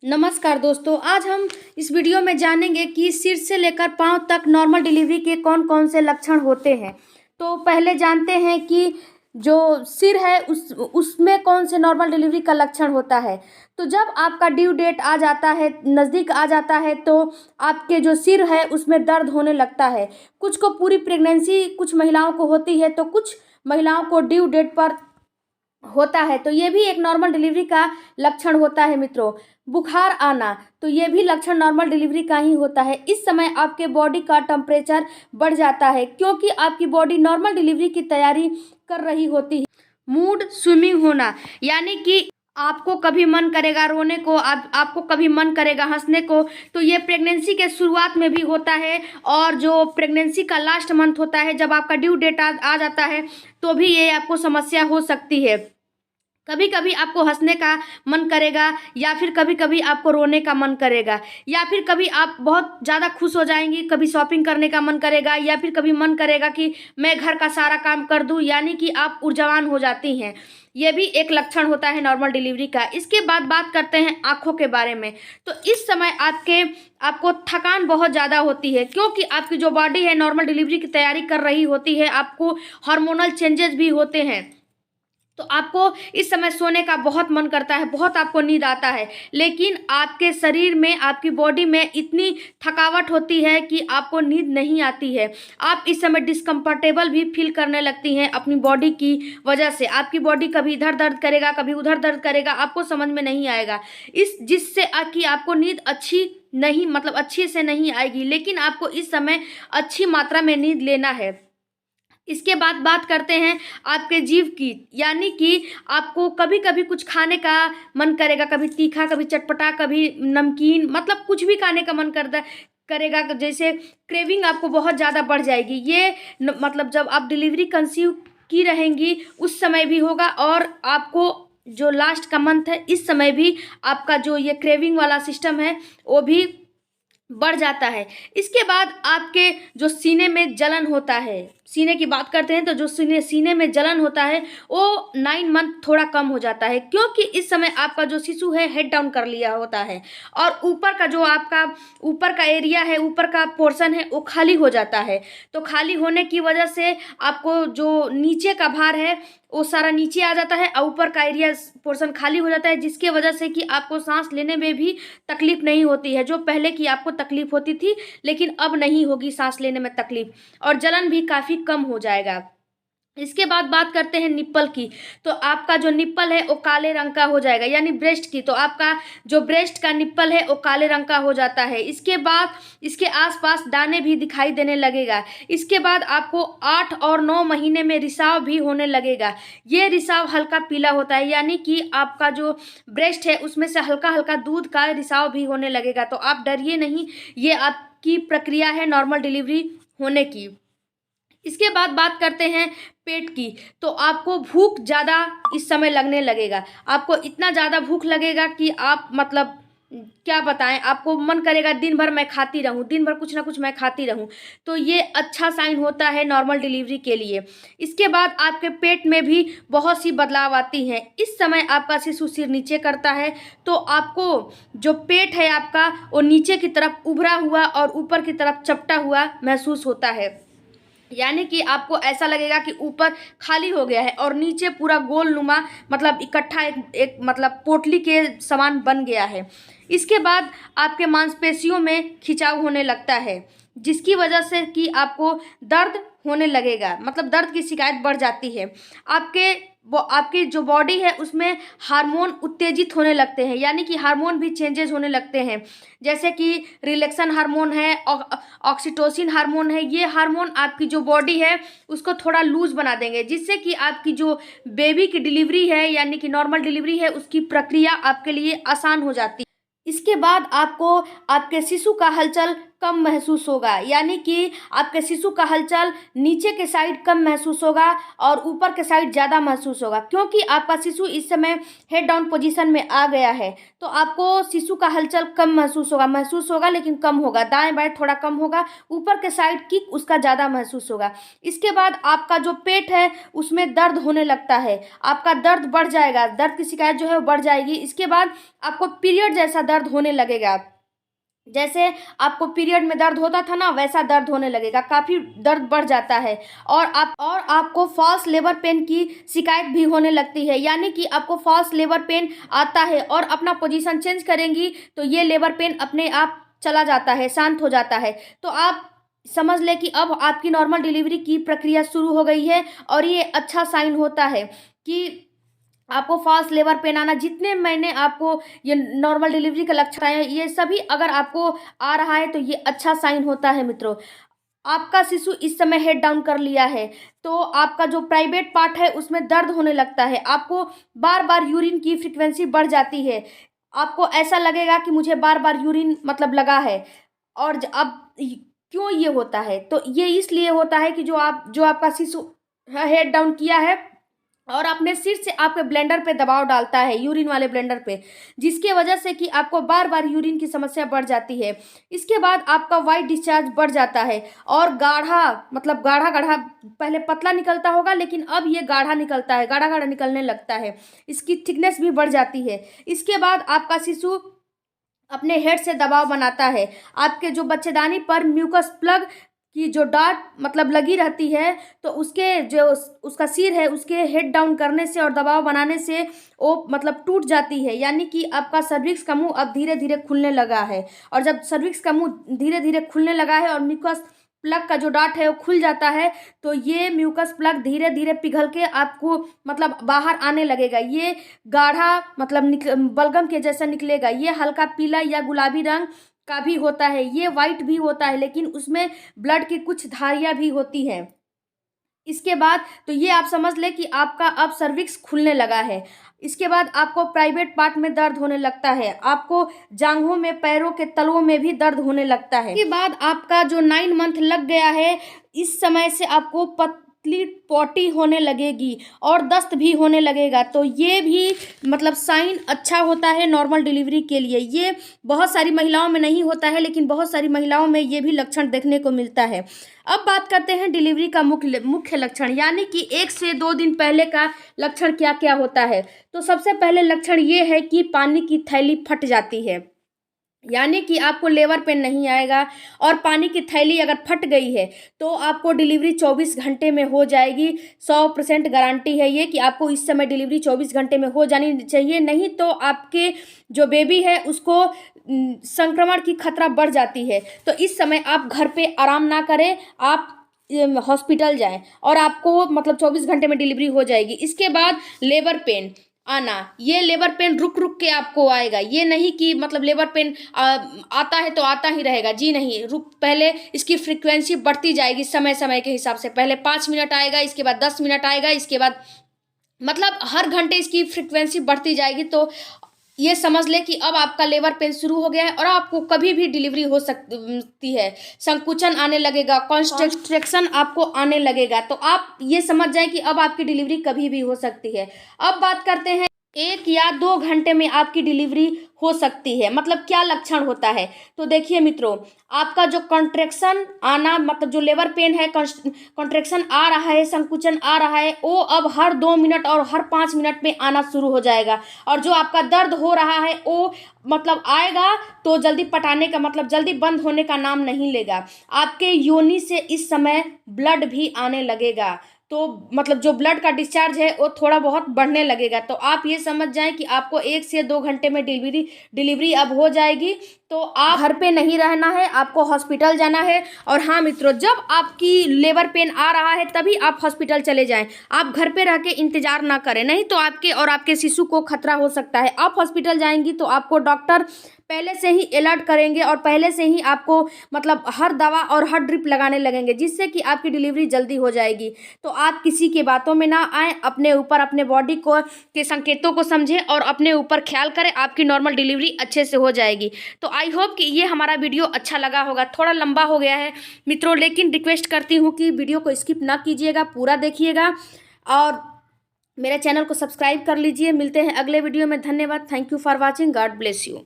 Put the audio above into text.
नमस्कार दोस्तों, आज हम इस वीडियो में जानेंगे कि सिर से लेकर पांव तक नॉर्मल डिलीवरी के कौन कौन से लक्षण होते हैं। तो पहले जानते हैं कि जो सिर है उसमें कौन से नॉर्मल डिलीवरी का लक्षण होता है। तो जब आपका ड्यू डेट आ जाता है, नज़दीक आ जाता है, तो आपके जो सिर है उसमें दर्द होने लगता है। कुछ को पूरी प्रेगनेंसी कुछ महिलाओं को होती है, तो कुछ महिलाओं को ड्यू डेट पर होता है। तो ये भी एक नॉर्मल डिलीवरी का लक्षण होता है मित्रों। बुखार आना, तो ये भी लक्षण नॉर्मल डिलीवरी का ही होता है। इस समय आपके बॉडी का टेम्परेचर बढ़ जाता है क्योंकि आपकी बॉडी नॉर्मल डिलीवरी की तैयारी कर रही होती है। मूड स्विंगिंग होना, यानी कि आपको कभी मन करेगा रोने को, आपको कभी मन करेगा हंसने को। तो ये प्रेगनेंसी के शुरुआत में भी होता है, और जो प्रेगनेंसी का लास्ट मंथ होता है, जब आपका ड्यू डेट आ जाता है, तो भी ये आपको समस्या हो सकती है। कभी कभी आपको हंसने का मन करेगा, या फिर कभी कभी आपको रोने का मन करेगा, या फिर कभी आप बहुत ज़्यादा खुश हो जाएंगी, कभी शॉपिंग करने का मन करेगा, या फिर कभी मन करेगा कि मैं घर का सारा काम कर दूं, यानी कि आप ऊर्जावान हो जाती हैं। ये भी एक लक्षण होता है नॉर्मल डिलीवरी का। इसके बाद बात करते हैं आँखों के बारे में। तो इस समय आपको थकान बहुत ज़्यादा होती है क्योंकि आपकी जो बॉडी है नॉर्मल डिलीवरी की तैयारी कर रही होती है। आपको हार्मोनल चेंजेस भी होते हैं, तो आपको इस समय सोने का बहुत मन करता है, बहुत आपको नींद आता है, लेकिन आपके शरीर में, आपकी बॉडी में इतनी थकावट होती है कि आपको नींद नहीं आती है। आप इस समय डिस्कम्फर्टेबल भी फील करने लगती हैं अपनी बॉडी की वजह से। आपकी बॉडी कभी इधर दर्द करेगा, कभी उधर दर्द करेगा, आपको समझ में नहीं आएगा। जिससे कि आपको नींद अच्छी नहीं, मतलब अच्छे से नहीं आएगी, लेकिन आपको इस समय अच्छी मात्रा में नींद लेना है। इसके बाद बात करते हैं आपके जीभ की, यानी कि आपको कभी कभी कुछ खाने का मन करेगा, कभी तीखा, कभी चटपटा, कभी नमकीन, मतलब कुछ भी खाने का मन करेगा। जैसे क्रेविंग आपको बहुत ज़्यादा बढ़ जाएगी। ये मतलब जब आप डिलीवरी कंसीव की रहेंगी उस समय भी होगा, और आपको जो लास्ट का मंथ है इस समय भी आपका जो ये क्रेविंग वाला सिस्टम है वो भी बढ़ जाता है। इसके बाद आपके जो सीने में जलन होता है, सीने की बात करते हैं, तो जो सीने में जलन होता है वो 9 मंथ थोड़ा कम हो जाता है क्योंकि इस समय आपका जो शिशु है हेड डाउन कर लिया होता है, और ऊपर का जो आपका ऊपर का एरिया है, ऊपर का पोर्शन है, वो खाली हो जाता है। तो खाली होने की वजह से आपको जो नीचे का भार है वो सारा नीचे आ जाता है, और ऊपर का एरिया पोर्शन खाली हो जाता है, जिसके वजह से कि आपको सांस लेने में भी तकलीफ नहीं होती है। जो पहले की आपको तकलीफ होती थी, लेकिन अब नहीं होगी सांस लेने में तकलीफ, और जलन भी काफ़ी कम हो जाएगा। इसके बाद बात करते हैं निप्पल की। तो आपका जो निप्पल है वो काले रंग का हो जाएगा, यानी ब्रेस्ट की। तो आपका जो ब्रेस्ट का निप्पल है वो काले रंग का हो जाता है। इसके बाद इसके आसपास दाने भी दिखाई देने लगेगा। इसके बाद आपको 8 और 9 महीने में रिसाव भी होने लगेगा। ये रिसाव हल्का पीला होता है, यानी कि आपका जो ब्रेस्ट है उसमें से हल्का हल्का दूध का रिसाव भी होने लगेगा। तो आप डरिए नहीं, ये आपकी प्रक्रिया है नॉर्मल डिलीवरी होने की। इसके बाद बात करते हैं पेट की। तो आपको भूख ज़्यादा इस समय लगने लगेगा। आपको इतना ज़्यादा भूख लगेगा कि आप मतलब क्या बताएं, आपको मन करेगा दिन भर मैं खाती रहूं, दिन भर कुछ ना कुछ मैं खाती रहूं। तो ये अच्छा साइन होता है नॉर्मल डिलीवरी के लिए। इसके बाद आपके पेट में भी बहुत सी बदलाव आती हैं। इस समय आपका शिशु सिर नीचे करता है, तो आपको जो पेट है आपका वो नीचे की तरफ उभरा हुआ और ऊपर की तरफ चपटा हुआ महसूस होता है, यानी कि आपको ऐसा लगेगा कि ऊपर खाली हो गया है और नीचे पूरा गोल नुमा, मतलब इकट्ठा एक मतलब पोटली के समान बन गया है। इसके बाद आपके मांसपेशियों में खिंचाव होने लगता है, जिसकी वजह से कि आपको दर्द होने लगेगा, मतलब दर्द की शिकायत बढ़ जाती है। आपकी जो बॉडी है उसमें हार्मोन उत्तेजित होने लगते हैं, यानी कि हार्मोन भी चेंजेस होने लगते हैं, जैसे कि रिलैक्सन हार्मोन है, ऑक्सीटोसिन हार्मोन है। ये हार्मोन आपकी जो बॉडी है उसको थोड़ा लूज बना देंगे, जिससे कि आपकी जो बेबी की डिलीवरी है, यानी कि नॉर्मल डिलीवरी है, उसकी प्रक्रिया आपके लिए आसान हो जाती है। इसके बाद आपको आपके शिशु का हलचल कम महसूस होगा, यानी कि आपके शिशु का हलचल नीचे के साइड कम महसूस होगा और ऊपर के साइड ज़्यादा महसूस होगा, क्योंकि आपका शिशु इस समय हेड डाउन पोजीशन में आ गया है। तो आपको शिशु का हलचल कम महसूस होगा लेकिन कम होगा, दाएं बाएं थोड़ा कम होगा, ऊपर के साइड किक उसका ज़्यादा महसूस होगा। इसके बाद आपका जो पेट है उसमें दर्द होने लगता है, आपका दर्द बढ़ जाएगा, दर्द की शिकायत जो है वो बढ़ जाएगी। इसके बाद आपको पीरियड जैसा दर्द होने लगेगा, जैसे आपको पीरियड में दर्द होता था ना वैसा दर्द होने लगेगा, काफ़ी दर्द बढ़ जाता है। और आपको फॉल्स लेबर पेन की शिकायत भी होने लगती है, यानी कि आपको फॉल्स लेबर पेन आता है और अपना पोजीशन चेंज करेंगी तो ये लेबर पेन अपने आप चला जाता है, शांत हो जाता है। तो आप समझ ले कि अब आपकी नॉर्मल डिलीवरी की प्रक्रिया शुरू हो गई है और ये अच्छा साइन होता है कि आपको फास्ट लेबर पेन आना, जितने मैंने आपको ये नॉर्मल डिलीवरी का लक्षण है ये सभी अगर आपको आ रहा है तो ये अच्छा साइन होता है। मित्रों, आपका शिशु इस समय हेड डाउन कर लिया है तो आपका जो प्राइवेट पार्ट है उसमें दर्द होने लगता है, आपको बार बार यूरिन की फ्रिक्वेंसी बढ़ जाती है, आपको ऐसा लगेगा कि मुझे बार बार यूरिन मतलब लगा है। और अब क्यों ये होता है, तो ये इसलिए होता है कि जो आपका शिशु हेड डाउन किया है और अपने सिर से आपके ब्लेंडर पे दबाव डालता है, यूरिन वाले ब्लेंडर पे, जिसके वजह से कि आपको बार बार यूरिन की समस्या बढ़ जाती है। इसके बाद आपका वाइट डिस्चार्ज बढ़ जाता है और गाढ़ा मतलब गाढ़ा गाढ़ा, पहले पतला निकलता होगा लेकिन अब ये गाढ़ा निकलता है, गाढ़ा गाढ़ा निकलने लगता है, इसकी थिकनेस भी बढ़ जाती है। इसके बाद आपका शिशु अपने हेड से दबाव बनाता है, आपके जो बच्चेदानी पर म्यूकस प्लग की जो डाट मतलब लगी रहती है तो उसके जो उसका सिर है उसके हेड डाउन करने से और दबाव बनाने से वो मतलब टूट जाती है, यानी कि आपका सर्विक्स का मुंह अब धीरे धीरे खुलने लगा है। और जब सर्विक्स का मुंह धीरे धीरे खुलने लगा है और म्यूकस प्लग का जो डाट है वो खुल जाता है तो ये म्यूकस प्लग धीरे धीरे पिघल के आपको मतलब बाहर आने लगेगा, ये गाढ़ा मतलब बलगम के जैसा निकलेगा, ये हल्का पीला या गुलाबी रंग का भी होता है, ये वाइट भी होता है लेकिन उसमें ब्लड की कुछ धारियां भी होती हैं। इसके बाद तो ये आप समझ ले कि आपका अब सर्विक्स खुलने लगा है। इसके बाद आपको प्राइवेट पार्ट में दर्द होने लगता है, आपको जांघों में पैरों के तलवों में भी दर्द होने लगता है। इसके बाद आपका जो 9 मंथ लग गया है इस समय से आपको पतली पॉटी होने लगेगी और दस्त भी होने लगेगा, तो ये भी मतलब साइन अच्छा होता है नॉर्मल डिलीवरी के लिए। ये बहुत सारी महिलाओं में नहीं होता है लेकिन बहुत सारी महिलाओं में ये भी लक्षण देखने को मिलता है। अब बात करते हैं डिलीवरी का मुख्य लक्षण, यानी कि 1 से 2 दिन पहले का लक्षण क्या क्या होता है। तो सबसे पहले लक्षण ये है कि पानी की थैली फट जाती है, यानी कि आपको लेबर पेन नहीं आएगा और पानी की थैली अगर फट गई है तो आपको डिलीवरी 24 घंटे में हो जाएगी। 100% गारंटी है ये कि आपको इस समय डिलीवरी 24 घंटे में हो जानी चाहिए, नहीं तो आपके जो बेबी है उसको संक्रमण की खतरा बढ़ जाती है। तो इस समय आप घर पे आराम ना करें, आप हॉस्पिटल जाएं और आपको मतलब 24 घंटे में डिलीवरी हो जाएगी। इसके बाद लेबर पेन आना, ये लेबर पेन रुक रुक के आपको आएगा, ये नहीं कि मतलब लेबर पेन आता है तो आता ही रहेगा, जी नहीं, रुक पहले इसकी फ्रीक्वेंसी बढ़ती जाएगी समय समय के हिसाब से, पहले 5 मिनट आएगा, इसके बाद 10 मिनट आएगा, इसके बाद मतलब हर घंटे इसकी फ्रीक्वेंसी बढ़ती जाएगी। तो ये समझ ले कि अब आपका लेबर पेन शुरू हो गया है और आपको कभी भी डिलीवरी हो सकती है, संकुचन आने लगेगा, कॉन्स्ट्रिक्शन आपको आने लगेगा, तो आप ये समझ जाएं कि अब आपकी डिलीवरी कभी भी हो सकती है। अब बात करते हैं 1 या 2 घंटे में आपकी डिलीवरी हो सकती है, मतलब क्या लक्षण होता है। तो देखिए मित्रों, आपका जो कॉन्ट्रैक्शन आना मतलब जो लेबर पेन है, कॉन्ट्रैक्शन आ रहा है, संकुचन आ रहा है, वो अब हर 2 मिनट और हर 5 मिनट में आना शुरू हो जाएगा। और जो आपका दर्द हो रहा है वो मतलब आएगा तो जल्दी पटाने का मतलब जल्दी बंद होने का नाम नहीं लेगा। आपके योनि से इस समय ब्लड भी आने लगेगा, तो मतलब जो ब्लड का डिस्चार्ज है वो थोड़ा बहुत बढ़ने लगेगा। तो आप ये समझ जाएं कि आपको 1 से 2 घंटे में डिलीवरी अब हो जाएगी। तो आप घर पे नहीं रहना है, आपको हॉस्पिटल जाना है। और हाँ मित्रों, जब आपकी लेबर पेन आ रहा है तभी आप हॉस्पिटल चले जाएं, आप घर पे रह के इंतजार ना करें, नहीं तो आपके और आपके शिशु को खतरा हो सकता है। आप हॉस्पिटल जाएंगी तो आपको डॉक्टर पहले से ही अलर्ट करेंगे और पहले से ही आपको मतलब हर दवा और हर ड्रिप लगाने लगेंगे, जिससे कि आपकी डिलीवरी जल्दी हो जाएगी। तो आप किसी के बातों में ना आएँ, अपने ऊपर अपने बॉडी को के संकेतों को समझें और अपने ऊपर ख्याल करें, आपकी नॉर्मल डिलीवरी अच्छे से हो जाएगी। तो आई होप कि ये हमारा वीडियो अच्छा लगा होगा। थोड़ा लंबा हो गया है मित्रों, लेकिन रिक्वेस्ट करती हूँ कि वीडियो को स्किप ना कीजिएगा, पूरा देखिएगा और मेरे चैनल को सब्सक्राइब कर लीजिए। मिलते हैं अगले वीडियो में। धन्यवाद। Thank you for watching. God bless you.